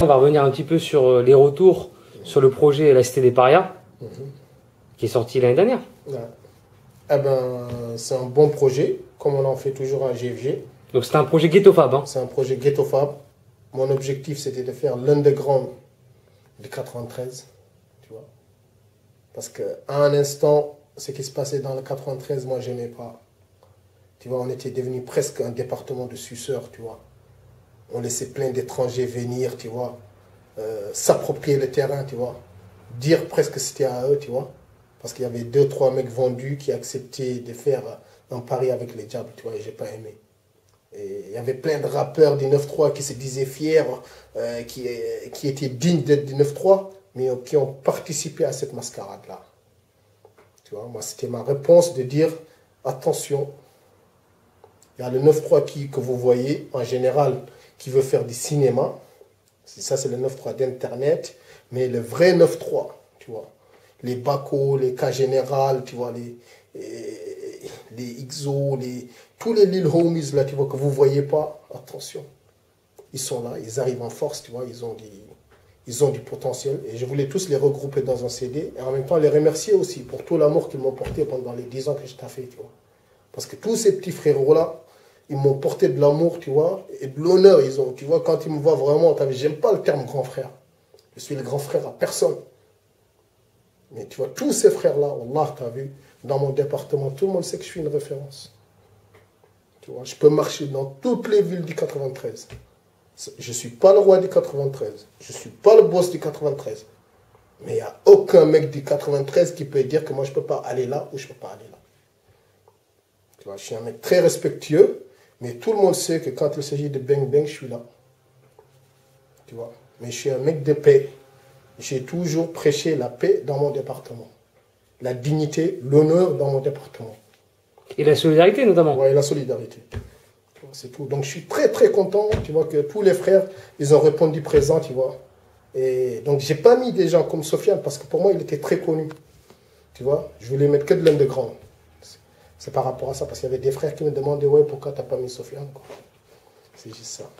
On va revenir un petit peu sur les retours sur le projet La Cité des Parias, qui est sorti l'année dernière. Ouais. Eh ben, c'est un bon projet, comme on en fait toujours à GFG. Donc c'était un projet GhettoFab. Hein. C'est un projet GhettoFab. Mon objectif, c'était de faire l'underground du 93, tu vois. Parce qu'à un instant, ce qui se passait dans le 93, moi, j'aimais pas. Tu vois, on était devenu presque un département de suceurs, tu vois. On laissait plein d'étrangers venir, tu vois, s'approprier le terrain, tu vois. Dire presque que c'était à eux, tu vois. Parce qu'il y avait 2-3 mecs vendus qui acceptaient de faire un pari avec les diables, tu vois, et j'ai pas aimé. Et il y avait plein de rappeurs du 9-3 qui se disaient fiers, qui étaient dignes d'être du 9-3, mais qui ont participé à cette mascarade-là. Tu vois, moi, c'était ma réponse de dire, attention, il y a le 9-3 que vous voyez, en général, qui veut faire du cinéma. Ça, c'est le 9-3 d'Internet. Mais le vrai 9-3, tu vois, les Baco, les Cas Général, tu vois, les XO, tous les Lil Homies, là, tu vois, que vous ne voyez pas, attention. Ils sont là, ils arrivent en force, tu vois, ils ont du potentiel. Et je voulais tous les regrouper dans un CD. Et en même temps, les remercier aussi pour tout l'amour qu'ils m'ont porté pendant les 10 ans que je t'ai fait, tu vois. Parce que tous ces petits frérots-là, ils m'ont porté de l'amour, tu vois, et de l'honneur. Tu vois, quand ils me voient vraiment, j'aime pas le terme grand frère. Je suis le grand frère à personne. Mais tu vois, tous ces frères-là, Wallah, tu as vu, dans mon département, tout le monde sait que je suis une référence. Tu vois, je peux marcher dans toutes les villes du 93. Je ne suis pas le roi du 93. Je ne suis pas le boss du 93. Mais il n'y a aucun mec du 93 qui peut dire que moi, je ne peux pas aller là ou je ne peux pas aller là. Tu vois, je suis un mec très respectueux, mais tout le monde sait que quand il s'agit de bang bang, je suis là. Tu vois, mais je suis un mec de paix. J'ai toujours prêché la paix dans mon département. La dignité, l'honneur dans mon département. Et la solidarité notamment. Oui, la solidarité. C'est tout. Donc je suis très très content, tu vois, que tous les frères, ils ont répondu présent, tu vois. Et donc j'ai pas mis des gens comme Sofiane, parce que pour moi, il était très connu. Tu vois, je voulais mettre que de l'underground. C'est par rapport à ça, parce qu'il y avait des frères qui me demandaient, ouais, pourquoi tu n'as pas mis Sofiane, quoi. C'est juste ça.